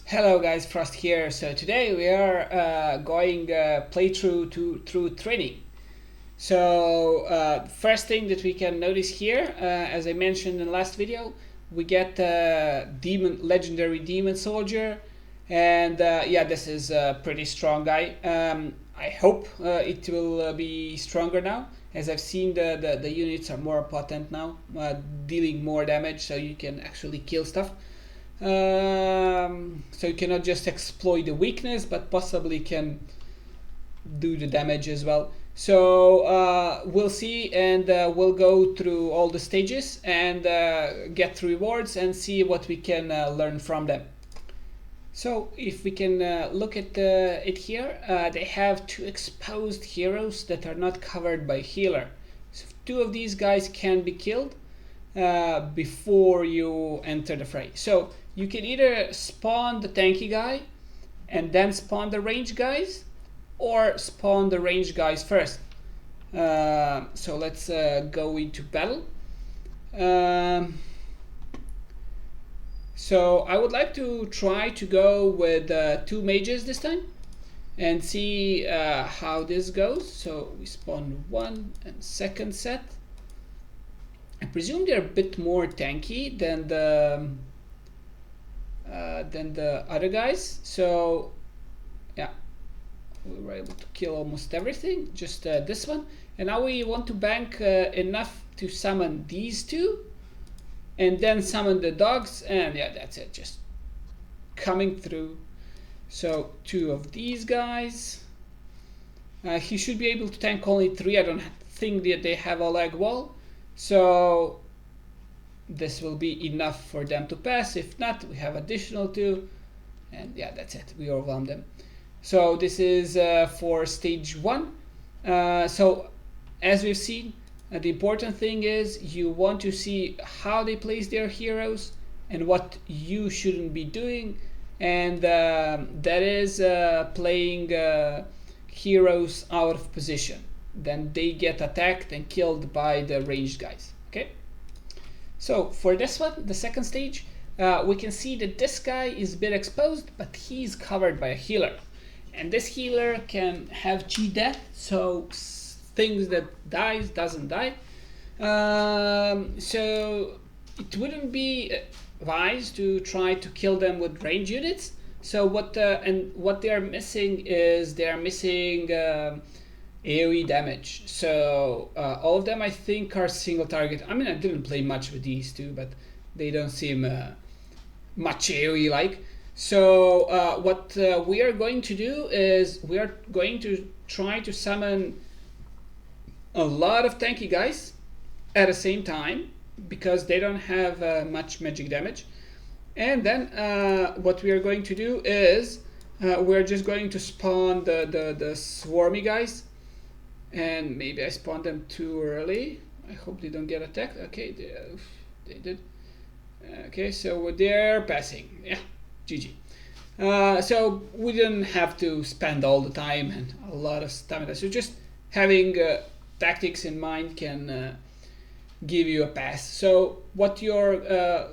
Hello guys, Frost here. So today we are going playthrough through training. So first thing that we can notice here, as I mentioned in the last video, we get legendary demon soldier, and yeah, this is a pretty strong guy. I hope it will be stronger now, as I've seen the units are more potent now, dealing more damage, so you can actually kill stuff. So you cannot just exploit the weakness, but possibly can do the damage as well. So we'll see, and we'll go through all the stages and get rewards and see what we can learn from them. So if we can look at it here, they have two exposed heroes that are not covered by healer. So two of these guys can be killed before you enter the fray. So you can either spawn the tanky guy and then spawn the range guys, or spawn the range guys first. So let's go into battle. So I would like to try to go with two mages this time and see how this goes. So we spawn one and second set. I presume they're a bit more tanky than the other guys. So yeah, we were able to kill almost everything, just this one. And now we want to bank enough to summon these two and then summon the dogs, and yeah, that's it, just coming through. So two of these guys. He should be able to tank only three. I don't think that they have a leg wall, so this will be enough for them to pass. If not, we have additional two, and yeah, that's it, we overwhelm them. So this is for stage one. So as we've seen, the important thing is you want to see how they place their heroes and what you shouldn't be doing, and that is playing heroes out of position. Then they get attacked and killed by the ranged guys. Okay. So for this one, the second stage, we can see that this guy is a bit exposed, but he's covered by a healer. And this healer can have G death, so things that dies doesn't die. So it wouldn't be wise to try to kill them with range units. So what they are missing is they are missing AoE damage. So all of them I think are single target. I mean, I didn't play much with these two, but they don't seem much AoE like. So what we are going to do is we are going to try to summon a lot of tanky guys at the same time, because they don't have much magic damage. And then what we are going to do is we're just going to spawn the swarmy guys, and maybe I spawned them too early. I hope they don't get attacked. Okay, they did. Okay, so they're passing. Yeah, GG. So we didn't have to spend all the time and a lot of stamina. So just having tactics in mind can give you a pass. So what you're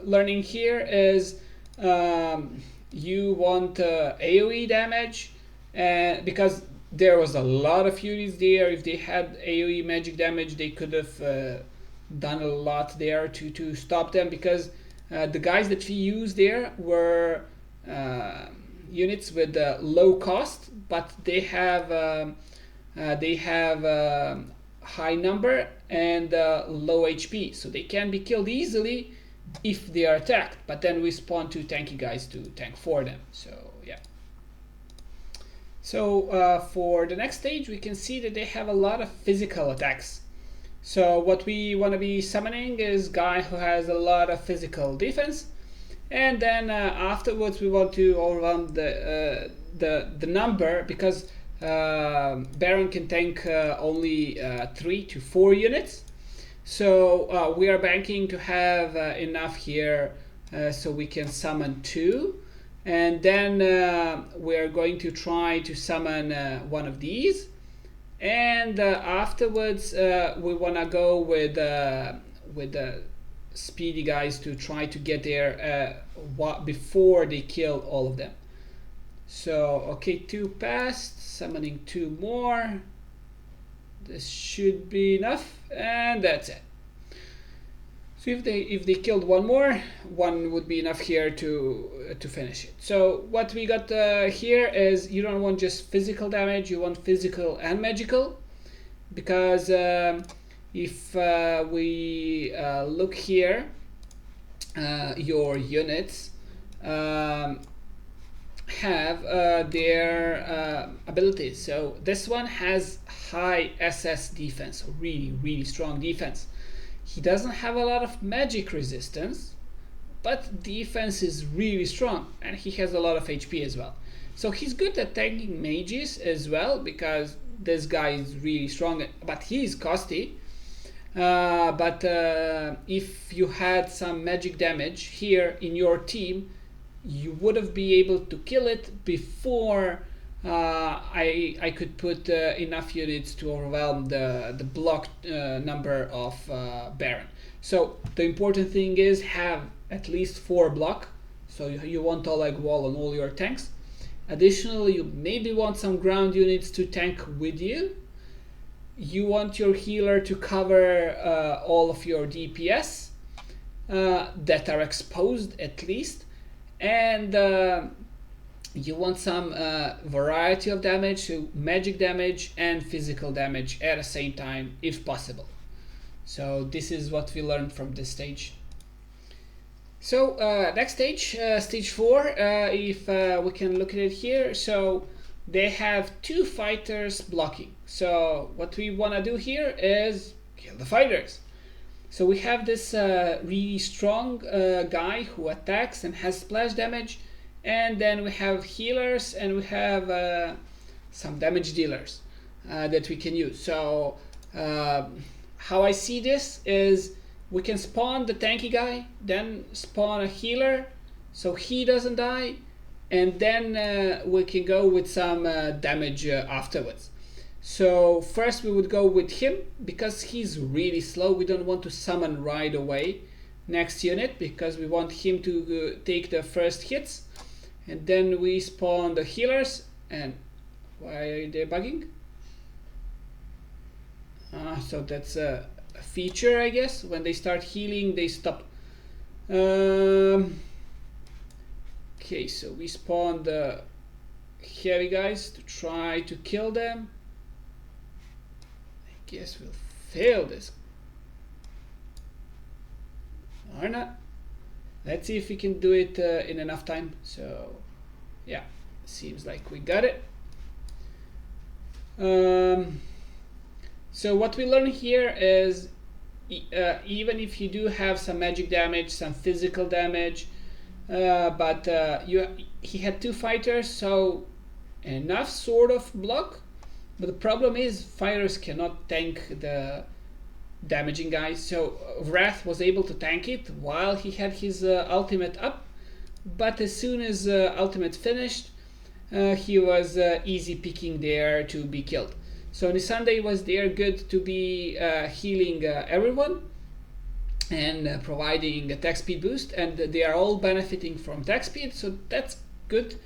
learning here is you want AoE damage, because there was a lot of units there. If they had AoE magic damage, they could have done a lot there to stop them, because the guys that we used there were units with low cost, but they have high number and low HP, so they can be killed easily if they are attacked. But then we spawn two tanky guys to tank for them. So yeah. So for the next stage, we can see that they have a lot of physical attacks. So what we want to be summoning is guy who has a lot of physical defense, and then afterwards we want to overwhelm the number, because Baron can tank only 3 to 4 units. So we are banking to have enough here so we can summon 2. And then we are going to try to summon one of these. And afterwards we want to go with the speedy guys to try to get there before they kill all of them. So okay, 2 passed, summoning 2 more. This should be enough, and that's it. So if they killed 1 more, 1 would be enough here to finish it. So what we got here is you don't want just physical damage, you want physical and magical, because if we look here, your units have their abilities. So this one has high SS defense, really strong defense. He doesn't have a lot of magic resistance, but defense is really strong, and he has a lot of HP as well. So he's good at tanking mages as well, because this guy is really strong, but he is costly. But if you had some magic damage here in your team, you would have been able to kill it before I could put enough units to overwhelm the block number of Baron. So the important thing is have at least 4 block, so you want a leg wall on all your tanks. Additionally, you maybe want some ground units to tank with you. You want your healer to cover all of your DPS that are exposed at least, and you want some variety of damage, so magic damage and physical damage at the same time if possible. So this is what we learned from this stage. So next stage, stage 4, if we can look at it here. So they have 2 fighters blocking. So what we want to do here is kill the fighters. So we have this really strong guy who attacks and has splash damage, and then we have healers, and we have some damage dealers that we can use. So how I see this is we can spawn the tanky guy, then spawn a healer so he doesn't die, and then we can go with some damage afterwards. So first we would go with him because he's really slow. We don't want to summon right away next unit because we want him to take the first hits, and then we spawn the healers. And why are they bugging? So that's a feature, I guess. When they start healing, they stop. Okay, so we spawn the heavy guys to try to kill them. I guess we'll fail this. Or not. Let's see if we can do it in enough time. So yeah, seems like we got it. So what we learn here is even if you do have some magic damage, some physical damage, but he had 2 fighters, so enough sort of block. But the problem is fighters cannot tank the damaging guys. So Wrath was able to tank it while he had his ultimate up, but as soon as ultimate finished, he was easy picking there to be killed. So Nisande was there good to be healing everyone and providing attack speed boost, and they are all benefiting from attack speed, so that's good.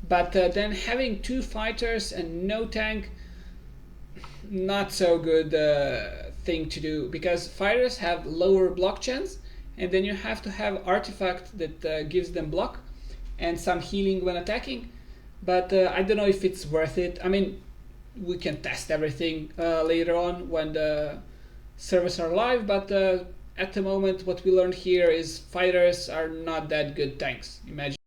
But then having 2 fighters and no tank, not so good thing to do, because fighters have lower block chance, and then you have to have artifact that gives them block and some healing when attacking. But I don't know if it's worth it. I mean, we can test everything later on when the servers are live, but at the moment what we learned here is fighters are not that good tanks, imagine.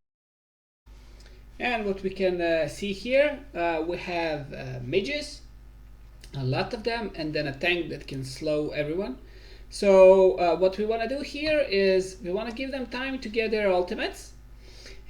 And what we can see here, we have mages, a lot of them, and then a tank that can slow everyone. So what we want to do here is we want to give them time to get their ultimates,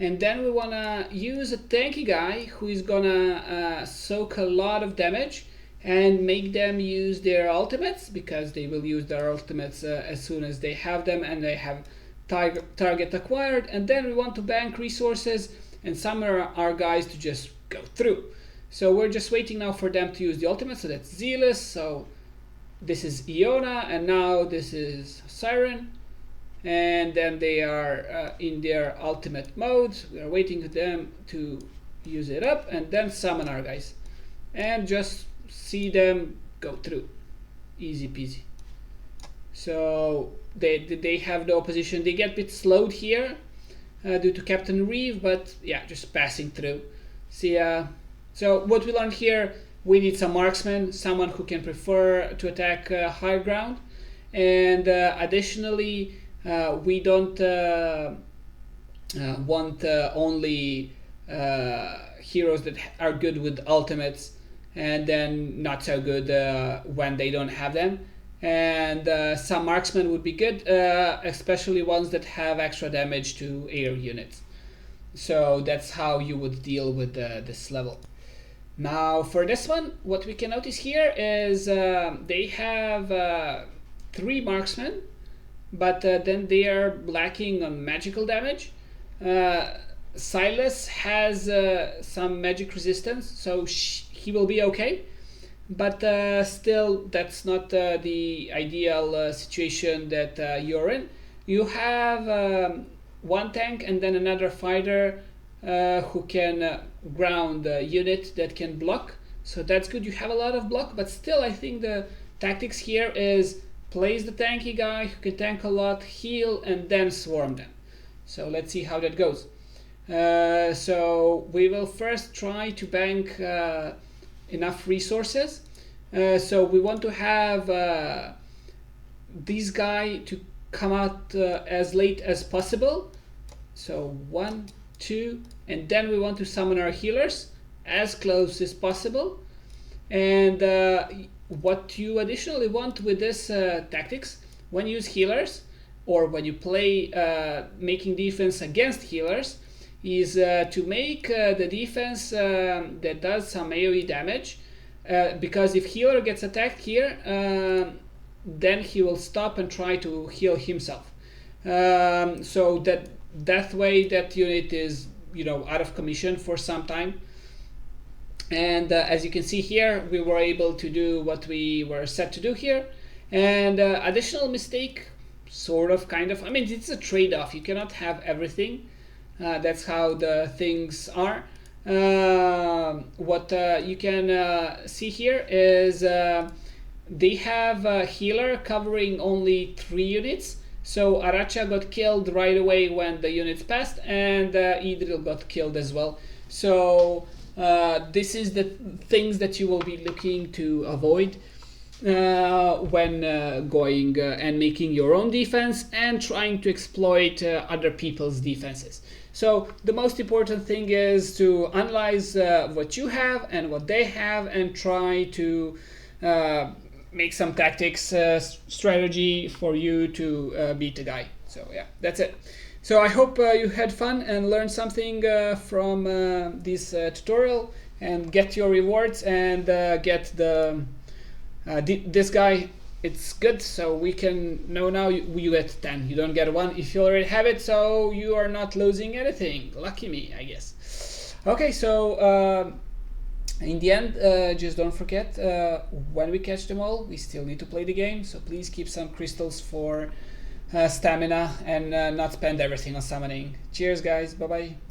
and then we want to use a tanky guy who is gonna soak a lot of damage and make them use their ultimates, because they will use their ultimates as soon as they have them and they have target acquired. And then we want to bank resources and summon our guys to just go through. So we're just waiting now for them to use the ultimate. So that's Zealous, so this is Iona, and now this is Siren. And then they are in their ultimate mode. We are waiting for them to use it up, and then summon our guys. And just see them go through. Easy peasy. So they have the opposition. They get a bit slowed here due to Captain Reeve, but yeah, just passing through. See, so what we learned here, we need some marksmen, someone who can prefer to attack high ground, and additionally, we don't want only heroes that are good with ultimates and then not so good when they don't have them. And some marksmen would be good, especially ones that have extra damage to air units. So that's how you would deal with this level. Now for this one, what we can notice here is they have 3 marksmen, but then they are lacking on magical damage. Silas has some magic resistance, so he will be okay. But still, that's not the ideal situation that you're in. You have 1 tank and then another fighter who can ground a unit that can block. So that's good. You have a lot of block, but still I think the tactics here is place the tanky guy who can tank a lot, heal, and then swarm them. So let's see how that goes. So we will first try to bank enough resources. So we want to have this guy to come out as late as possible. So 1, 2, and then we want to summon our healers as close as possible. And what you additionally want with this tactics, when you use healers or when you play making defense against healers, is to make the defense that does some AoE damage, because if healer gets attacked here, then he will stop and try to heal himself. So that way that unit is, you know, out of commission for some time. And as you can see here, we were able to do what we were set to do here. And additional mistake, sort of, kind of, I mean, it's a trade-off. You cannot have everything. That's how the things are. What you can see here is they have a healer covering only 3 units. So Aracha got killed right away when the units passed, and Idril got killed as well. So this is the things that you will be looking to avoid when going and making your own defense and trying to exploit other people's defenses. So the most important thing is to analyze what you have and what they have and try to make some tactics strategy for you to beat the guy. So yeah, that's it. So I hope you had fun and learned something from this tutorial, and get your rewards and get the this guy. It's good, so we can know now you get 10. You don't get 1 if you already have it, so you are not losing anything. Lucky me, I guess. Okay, so in the end, just don't forget, when we catch them all, we still need to play the game, so please keep some crystals for stamina and not spend everything on summoning. Cheers guys, bye bye.